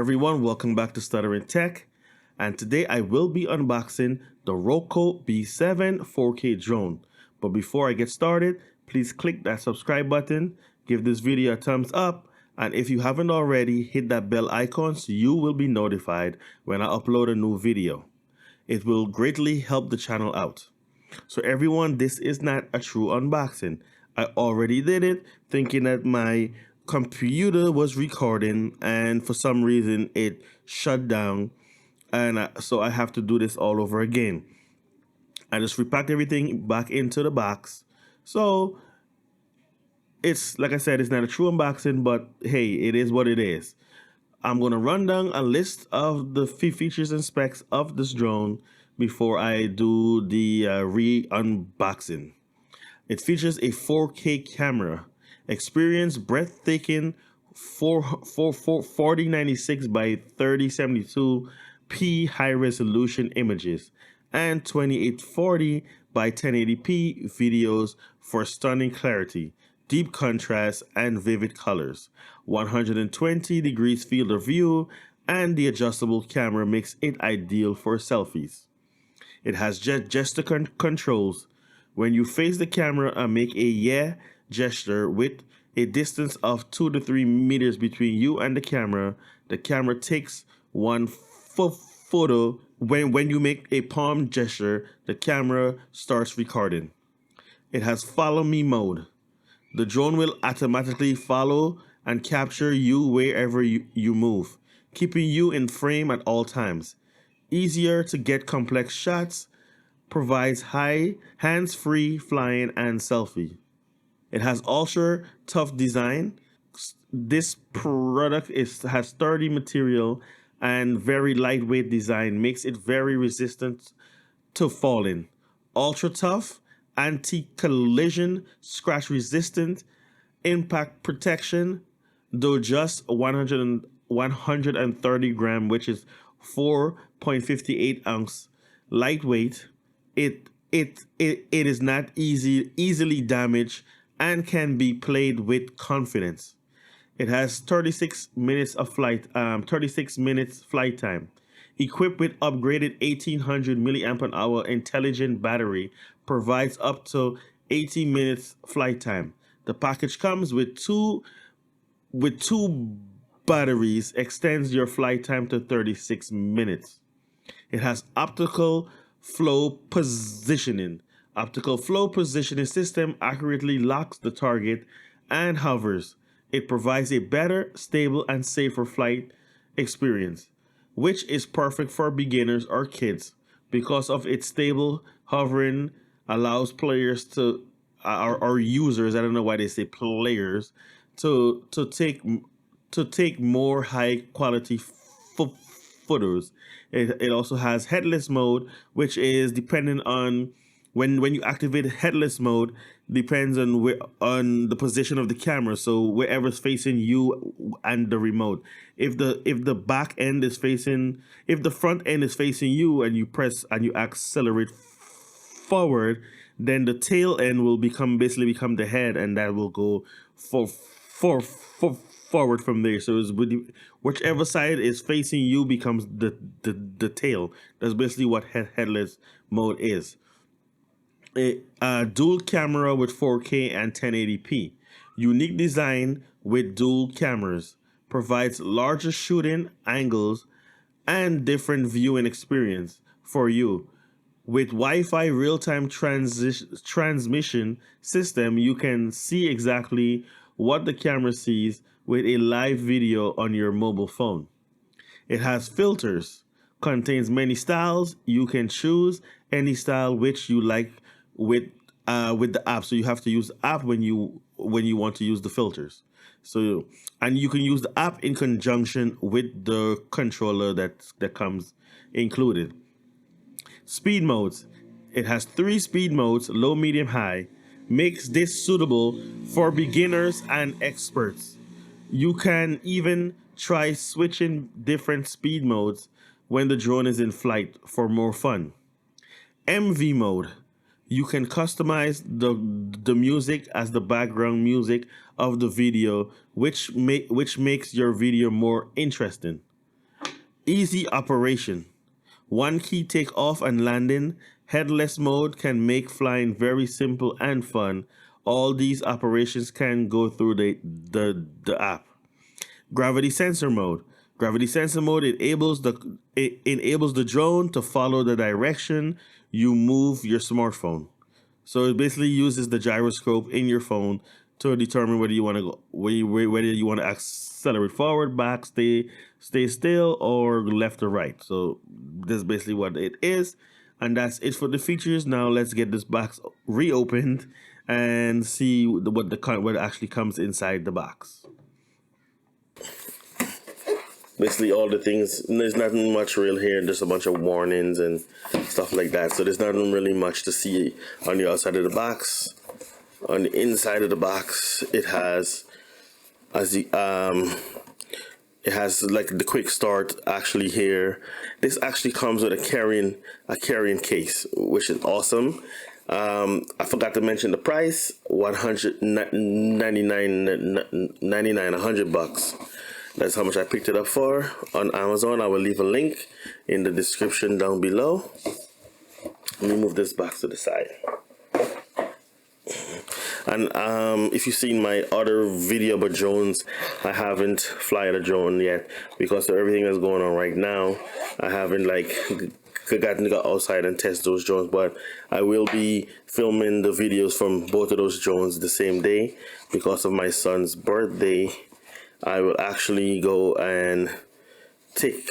everyone, welcome back to Stuttering Tech, and today I will be unboxing the Ruko B7 4K drone. But before I get started, please click that subscribe button, give this video a thumbs up, and if you haven't already, hit that bell icon so you will be notified when I upload a new video. It will greatly help the channel out. So everyone, this is not a true unboxing. I already did it thinking that my computer was recording and for some reason it shut down, and so I have to do this all over again. I just repacked everything back into the box. So it's, like I said, it's not a true unboxing, but hey, it is what it is. I'm going to run down a list of the features and specs of this drone before I do the re-unboxing. It features a 4K camera, experience breathtaking 4096 by 3072p high-resolution images and 2840 by 1080p videos for stunning clarity, deep contrast, and vivid colors. 120 degrees field of view, and the adjustable camera makes it ideal for selfies. It has gesture controls. When you face the camera and make a yeah gesture with a distance of 2 to 3 meters between you and the camera takes one photo. When you make a palm gesture, the camera starts recording. It has follow me mode. The drone will automatically follow and capture you wherever you move, keeping you in frame at all times. Easier to get complex shots, provides high hands-free flying and selfie. It has ultra tough design. This product has sturdy material and very lightweight design, makes it very resistant to falling. Ultra tough, anti-collision, scratch resistant, impact protection, though just 130 gram, which is 4.58 ounce, lightweight. It is not easily damaged and can be played with confidence. It has 36 minutes flight time. Equipped with upgraded 1800 mAh intelligent battery, provides up to 18 minutes flight time. The package comes with two batteries, extends your flight time to 36 minutes. It has optical flow positioning. Optical flow positioning system accurately locks the target and hovers. It provides a better, stable, and safer flight experience, which is perfect for beginners or kids because of its stable hovering allows players to or users, I don't know why they say players, to take more high quality photos. It also has headless mode, which is dependent on when you activate headless mode, depends on the position of the camera. So wherever's facing you and the remote. If the back end is facing, if the front end is facing you and you press and you accelerate forward, then the tail end will basically become the head, and that will go forward from there. So it's whichever side is facing you becomes the tail. That's basically what headless mode is. A dual camera with 4K and 1080p. Unique design with dual cameras. Provides larger shooting angles and different viewing experience for you. With Wi-Fi real-time transmission system, you can see exactly what the camera sees with a live video on your mobile phone. It has filters, contains many styles. You can choose any style which you like with the app. So you have to use the app when you want to use the filters. So, and you can use the app in conjunction with the controller that comes included. Speed modes. It has 3 speed modes, low, medium, high. Makes this suitable for beginners and experts. You can even try switching different speed modes when the drone is in flight for more fun. MV mode. You can customize the music as the background music of the video, which makes your video more interesting. Easy operation. One key takeoff and landing. Headless mode can make flying very simple and fun. All these operations can go through the app. Gravity sensor mode. Gravity sensor mode enables the drone to follow the direction you move your smartphone. So it basically uses the gyroscope in your phone to determine whether you want to go, whether you want to accelerate forward, back, stay still, or left or right. So that's basically what it is, and that's it for the features. Now let's get this box reopened and see what actually comes inside the box. Basically all the things, there's nothing much real here, just a bunch of warnings and stuff like that. So there's nothing really much to see on the outside of the box. On the inside of the box, it has it has like the quick start actually here. This actually comes with a carrying case, which is awesome. I forgot to mention the price, $199.99, That's how much I picked it up for on Amazon. I will leave a link in the description down below. Let me move this box to the side. And if you've seen my other video about drones, I haven't flying a drone yet because of everything that's going on right now. I haven't gotten to go outside and test those drones, but I will be filming the videos from both of those drones the same day. Because of my son's birthday, I will actually go and take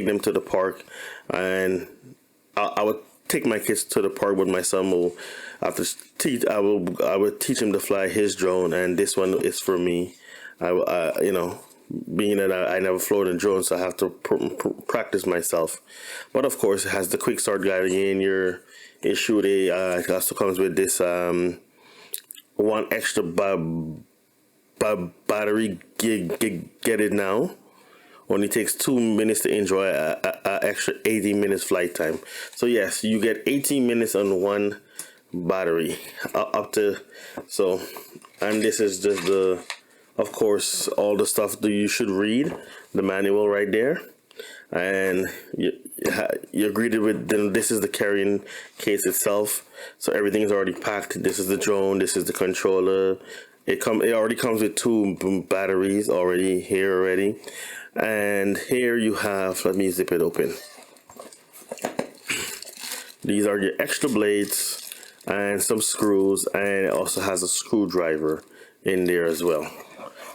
them to the park, and I would take my kids to the park with my son. I would teach him to fly his drone, and this one is for me. You know, being that I never flown a drone, so I have to practice myself. But of course, it has the quick start guide again. It also comes with this one extra battery. Get it now. Only takes 2 minutes to enjoy a extra 80 minutes flight time. So yes, you get 18 minutes on one battery up to. So, and this is just of course, all the stuff that you should read, the manual right there, and you're greeted with. Then this is the carrying case itself. So everything is already packed. This is the drone. This is the controller. It already comes with 2 batteries already. And here you have, let me zip it open. These are your extra blades and some screws, and it also has a screwdriver in there as well.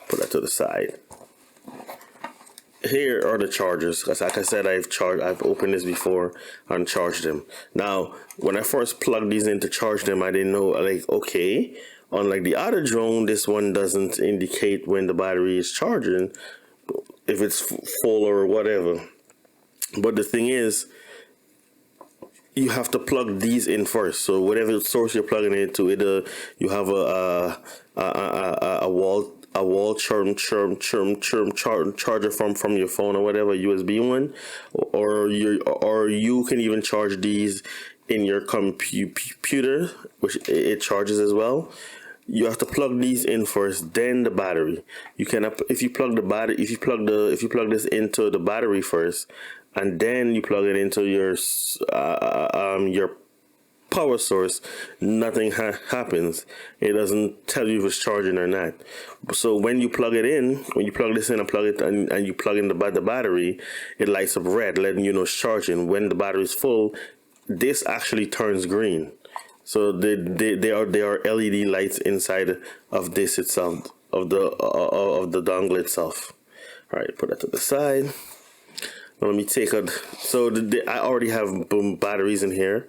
Put that to the side. Here are the chargers. Like I said, I've opened this before and charged them. Now, when I first plugged these in to charge them, I didn't know, okay, unlike the other drone, this one doesn't indicate when the battery is charging, if it's full or whatever. But the thing is, you have to plug these in first. So whatever source you're plugging it into, you have a wall charger from your phone or whatever, USB one, or you can even charge these in your computer, which it charges as well. You have to plug these in first, then the battery. You can, if you plug this into the battery first, and then you plug it into your power source, nothing happens. It doesn't tell you if it's charging or not. So when you plug it in, when you plug this in and plug it, and you plug in the battery, it lights up red, letting you know it's charging. When the battery is full, this actually turns green. So they are LED lights inside of this itself, of the dongle itself. All right, put that to the side. Now let me take a. So I already have batteries in here.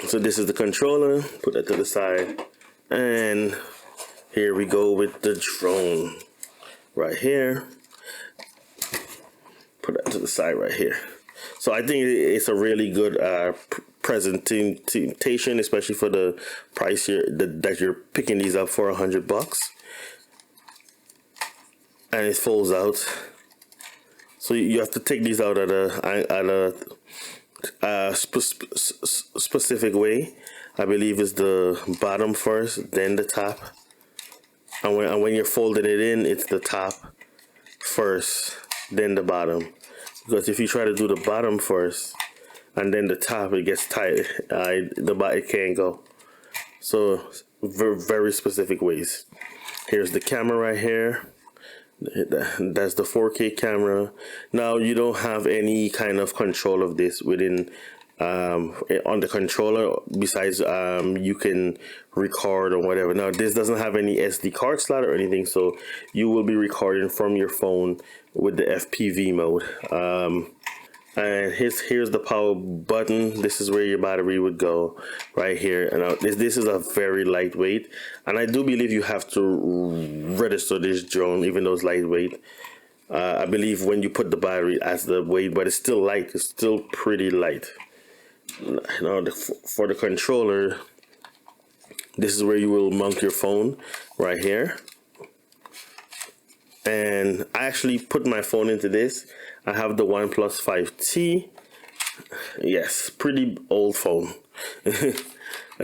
So this is the controller. Put that to the side, and here we go with the drone right here. Put that to the side right here. So I think it's a really good presentation, especially for the price that you're picking these up for $100, and it folds out. So you have to take these out at a specific way. I believe it's the bottom first, then the top, and when you're folding it in, it's the top first, then the bottom. because if you try to do the bottom first and then the top, it gets tight. It can't go. So very specific ways. Here's the camera right here. That's the 4K camera. Now you don't have any kind of control of this within on the controller, besides you can record or whatever. Now this doesn't have any SD card slot or anything, so you will be recording from your phone with the FPV mode. And here's the power button. This is where your battery would go, right here. And this is a very lightweight, and I do believe you have to register this drone even though it's lightweight. I believe when you put the battery as the weight, but it's still light. It's still pretty light. Now for the controller, this is where you will mount your phone, right here. And I actually put my phone into this. I have the OnePlus 5T. Yes, pretty old phone.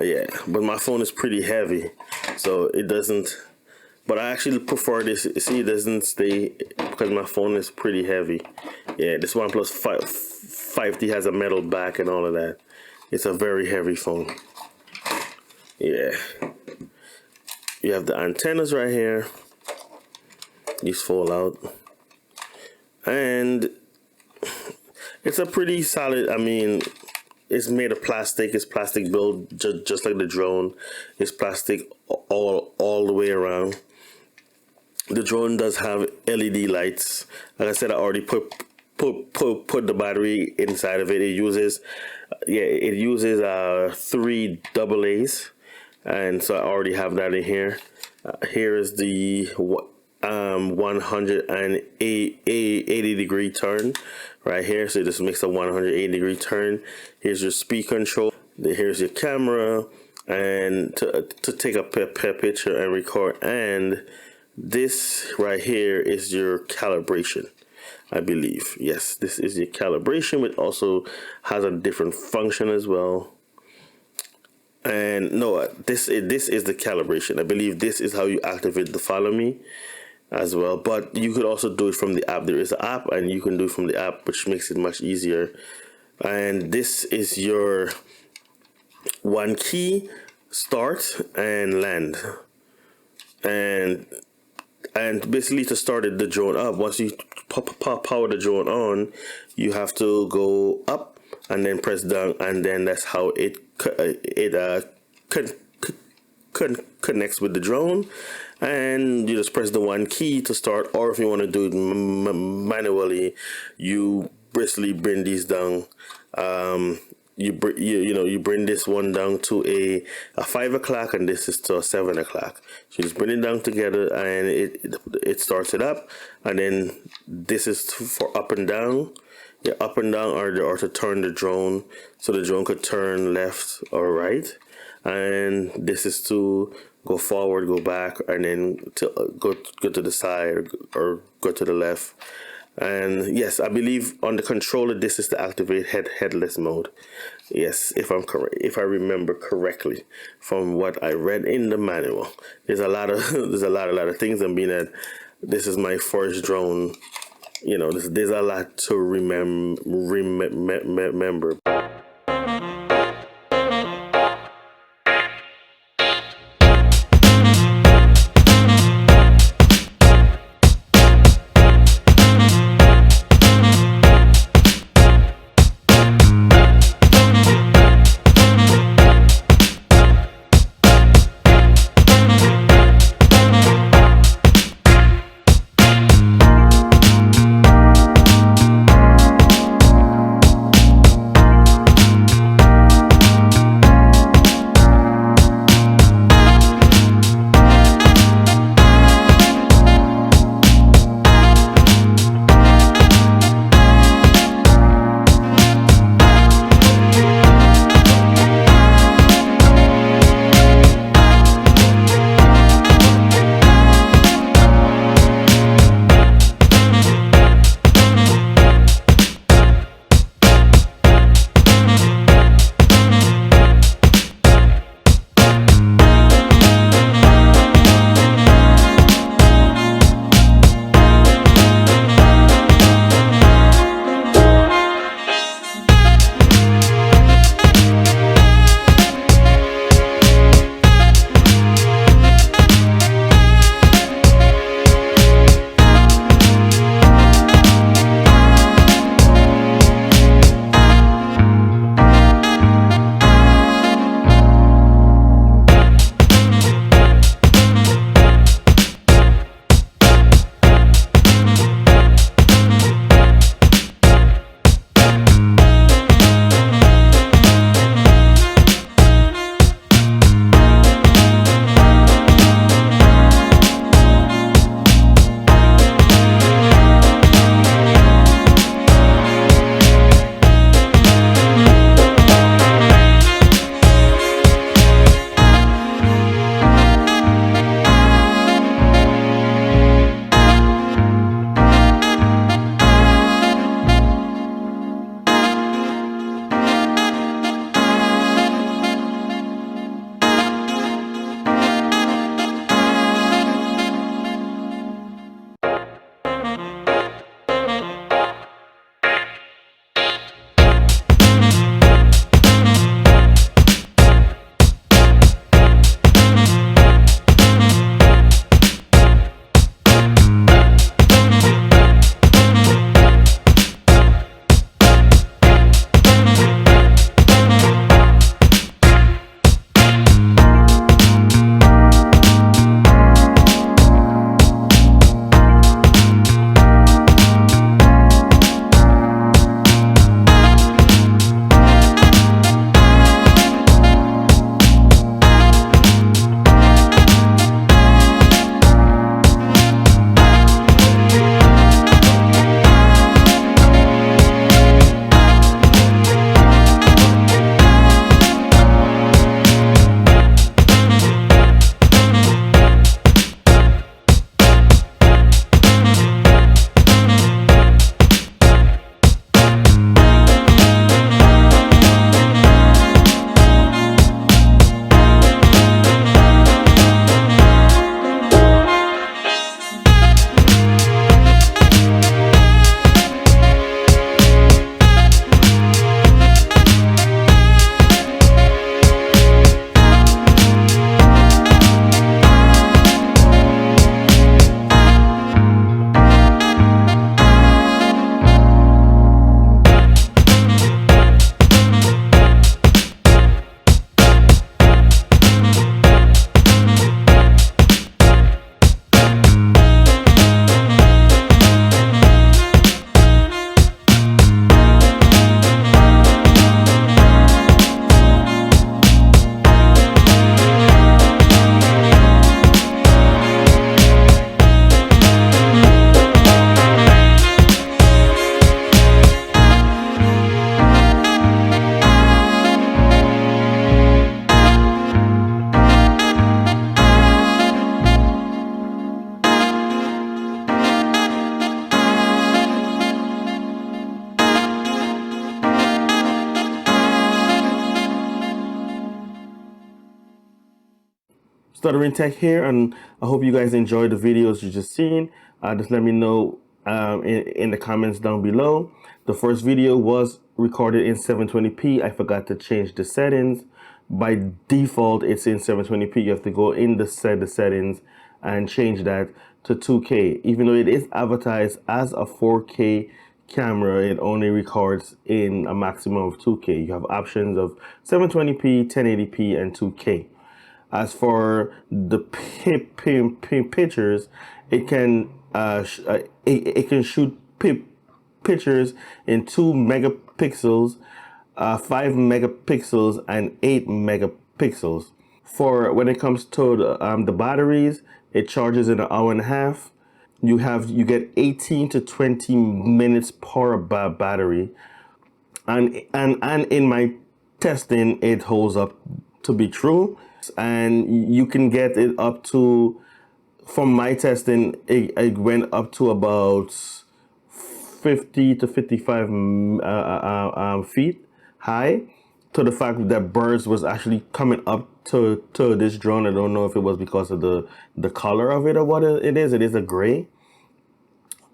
Yeah, but my phone is pretty heavy, so it doesn't. But I actually prefer this. See, it doesn't stay because my phone is pretty heavy. Yeah, this OnePlus 5T has a metal back and all of that. It's a very heavy phone. Yeah. You have the antennas right here. These fall out. And it's a pretty solid, I mean, it's made of plastic. It's plastic built just like the drone. It's plastic all the way around. The drone does have LED lights. Like I said, I already put the battery inside of it. It uses 3 AA's, and so I already have that in here. Here is the 180 degree turn right here. So this makes a 180 degree turn. Here's your speed control. Here's your camera, and to take a picture and record. And this right here is your calibration, I believe. Yes, this is your calibration, which also has a different function as well. And no, this is the calibration. I believe this is how you activate the follow me as well. But you could also do it from the app. There is an app, and you can do it from the app, which makes it much easier. And this is your one key, start and land. And basically to start the drone up, once you power the drone on, you have to go up and then press down, and then that's how it connects with the drone. And you just press the one key to start, or if you want to do it manually, you basically bring these down. You bring this one down to a 5 o'clock, and this is to a 7 o'clock. So you just bring it down together, and it starts it up. And then this is for up and down. Yeah, up and down, or to turn the drone, so the drone could turn left or right. And this is to go forward, go back, and then to go to the side or go to the left. And yes, I believe on the controller, this is to activate headless mode. Yes, if I'm correct, if I remember correctly from what I read in the manual. There's a lot of of things. I'm being at. This is my first drone. You know, there's a lot to remember. Stuttering Tech here, and I hope you guys enjoyed the videos you just seen. Just let me know in the comments down below. The first video was recorded in 720p. I forgot to change the settings. By default, it's in 720p. You have to go in the settings and change that to 2K. Even though it is advertised as a 4K camera, it only records in a maximum of 2K. You have options of 720p, 1080p, and 2K. As for the pictures, it can it can shoot pictures in 2 megapixels, 5 megapixels, and 8 megapixels. For when it comes to the batteries, it charges in an hour and a half. You get 18 to 20 minutes per battery, and in my testing, it holds up to be true. And you can get it up to, from my testing, it went up to about 50 to 55 feet high, to the fact that birds was actually coming up to this drone. I don't know if it was because of the color of it or what it is. It is a gray.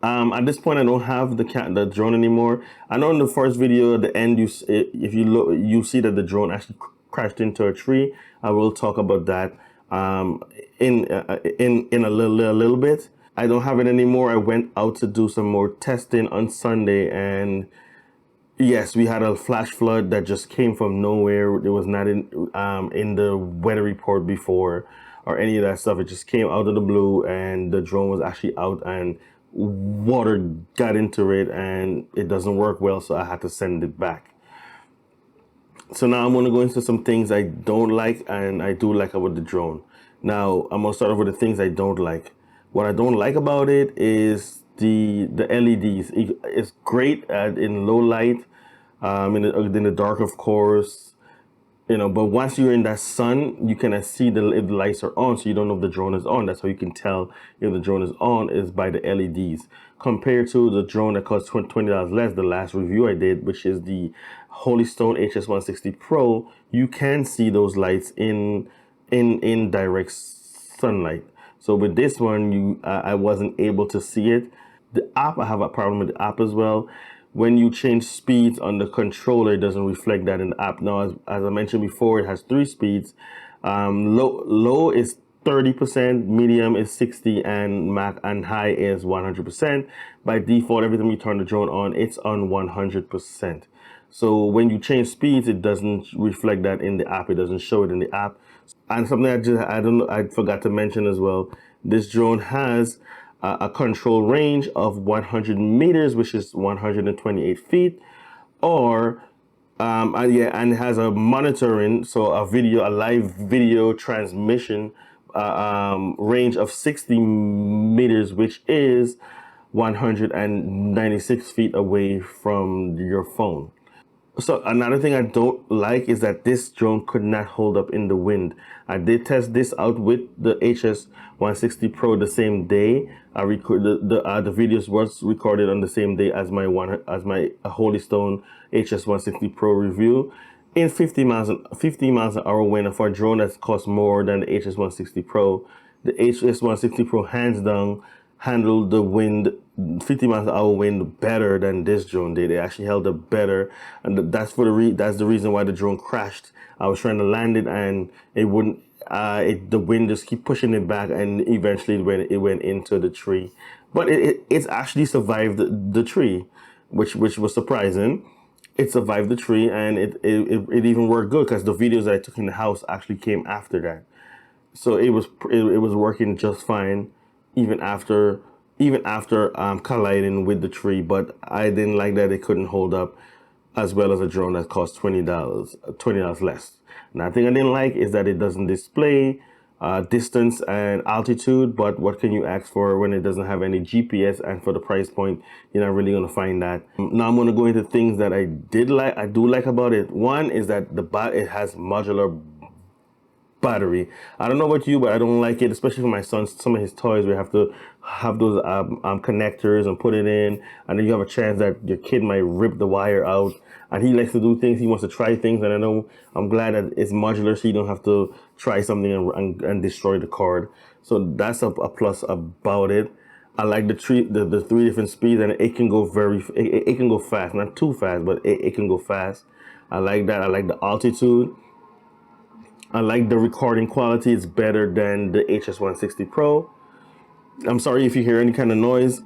At this point, I don't have the drone anymore. I know in the first video at the end, if you look, you see that the drone actually crashed into a tree. I will talk about that in a little bit. I don't have it anymore. I went out to do some more testing on Sunday, and yes, we had a flash flood that just came from nowhere. It was not in the weather report before or any of that stuff. It just came out of the blue, and the drone was actually out, and water got into it, and it doesn't work well, so I had to send it back. So now I'm going to go into some things I don't like and I do like about the drone. Now I'm going to start off with the things I don't like. What I don't like about it is the LEDs. It's great in low light, in the dark, of course. But once you're in that sun, you can see if the lights are on, so you don't know if the drone is on. That's how you can tell if the drone is on, is by the LEDs. Compared to the drone that costs $20 less, the last review I did, which is the Holy Stone HS160 Pro, you can see those lights in direct sunlight. So with this one, I wasn't able to see it. The app, I have a problem with the app as well. When you change speeds on the controller, it doesn't reflect that in the app. Now, as I mentioned before, it has 3 speeds. Low is 30%, medium is 60%, and high is 100%. By default, every time you turn the drone on, it's on 100%. So when you change speeds, it doesn't reflect that in the app. It doesn't show it in the app. And something I forgot to mention as well. This drone has a control range of 100 meters, which is 128 feet, or and it has a monitoring, so a live video transmission range of 60 meters, which is 196 feet away from your phone. So another thing I don't like is that this drone could not hold up in the wind. I did test this out with the HS160 Pro the same day. I recorded the videos was recorded on the same day as my Holy Stone HS160 Pro review. In 50 miles an hour wind for a drone that costs more than the HS160 Pro, the HS160 Pro hands down handled the wind, 50 miles an hour wind, better than this drone did. It actually held up better, and that's the reason why the drone crashed. I was trying to land it, and it wouldn't. The wind just keep pushing it back, and eventually it went into the tree. But it's actually survived the tree, which was surprising. It survived the tree, and it even worked good, because the videos that I took in the house actually came after that. So it was working just fine, even after colliding with the tree. But I didn't like that it couldn't hold up as well as a drone that costs $20 less. Another thing I didn't like is that it doesn't display distance and altitude. But what can you ask for when it doesn't have any GPS? And for the price point, you're not really going to find that. Now I'm going to go into things that I do like about it. One is that it has modular battery. I don't know about you, but I don't like it, especially for my son. Some of his toys, we have to have those connectors and put it in, and then you have a chance that your kid might rip the wire out. and he likes to do things. He wants to try things, and I know I'm glad that it's modular, so you don't have to try something and destroy the card. So that's a plus about it. I like the three different speeds, and it can go it can go fast, not too fast, but it can go fast. I like that. I like the altitude. I like the recording quality. It's better than the HS160 Pro. I'm sorry if you hear any kind of noise.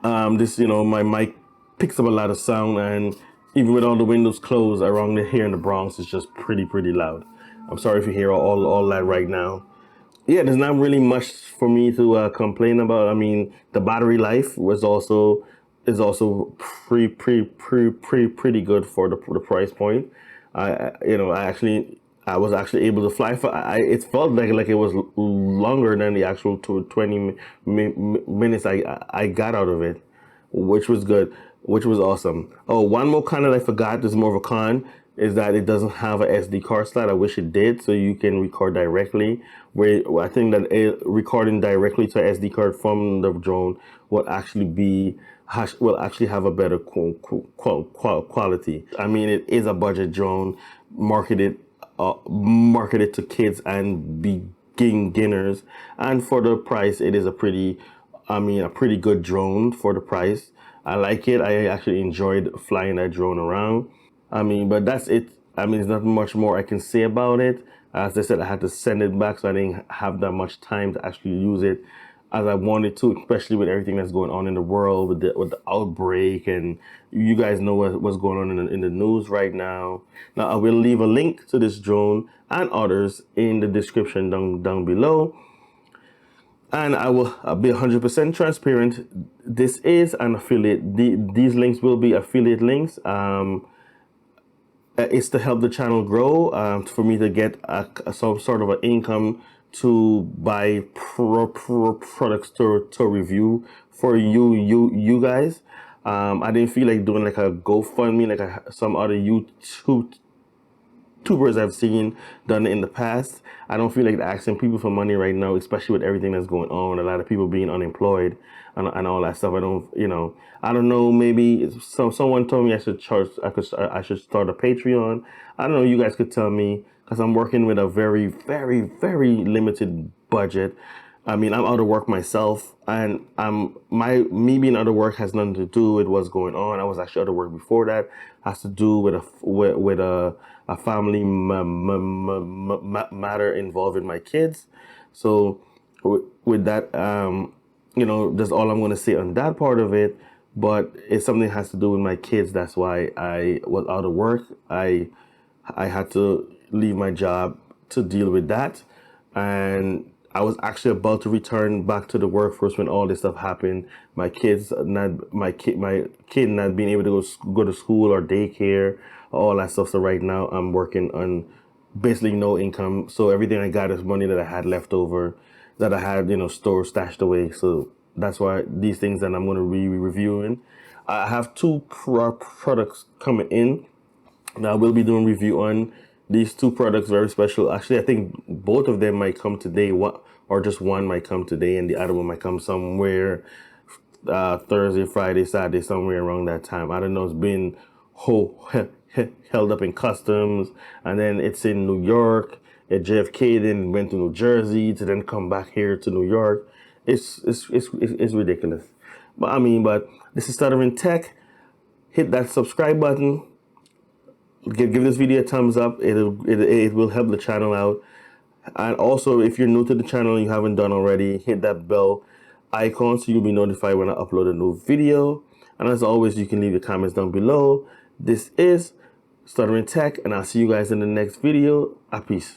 This, my mic picks up a lot of sound, and even with all the windows closed around here in the Bronx, it's just pretty loud. I'm sorry if you hear all that right now. Yeah, there's not really much for me to complain about. I mean, the battery life is also pretty good for the price point. I was actually able to fly for. It felt like it was longer than the actual 20 minutes I got out of it, which was good, which was awesome. Oh, one more con that I forgot. This is more of a con, is that it doesn't have a SD card slot. I wish it did, so you can record directly. Where I think that recording directly to SD card from the drone will actually have a better quality. I mean, it is a budget drone marketed to kids and beginners, and for the price, it is a pretty good drone for the price. I like it. I actually enjoyed flying that drone around. But that's it. There's not much more I can say about it. As I said, I had to send it back, so I didn't have that much time to actually use it as I wanted to, especially with everything that's going on in the world with the outbreak, and you guys know what's going on in the news right now. Now, I will leave a link to this drone and others in the description down below. And I will be 100% transparent. This is an affiliate. These links will be affiliate links. It's to help the channel grow, for me to get some sort of an income to buy products to review for you guys. I didn't feel like doing like a GoFundMe like some other YouTubers I've seen done in the past. I don't feel like asking people for money right now, especially with everything that's going on. A lot of people being unemployed and all that stuff. I don't know. Maybe someone told me I should I should start a Patreon. I don't know. You guys could tell me, because I'm working with a very very limited budget. I'm out of work myself, and me being out of work has nothing to do with what's going on. I was actually out of work before that. It has to do with a family matter involving my kids. So with that, that's all I'm going to say on that part of it. But it's something that has to do with my kids. That's why I was out of work. I had to leave my job to deal with that, and I was actually about to return back to the workforce when all this stuff happened. My kid not being able to go to school or daycare, all that stuff. So right now I'm working on basically no income. So everything I got is money that I had left over, that I had stored, stashed away. So that's why these things that I'm going to be reviewing. I have two products coming in. Now we'll be doing review on these two products, very special. Actually, I think both of them might come today, or just one might come today, and the other one might come somewhere Thursday, Friday, Saturday, somewhere around that time. I don't know. It's been held up in customs, and then it's in New York at JFK. Then went to New Jersey to then come back here to New York. It's ridiculous. But this is Stuttering Tech. Hit that subscribe button. Give this video a thumbs up. It will help the channel out. And also, if you're new to the channel and you haven't done already, hit that bell icon so you'll be notified when I upload a new video. And as always, you can leave your comments down below. This is Stuttering Tech, and I'll see you guys in the next video. Peace.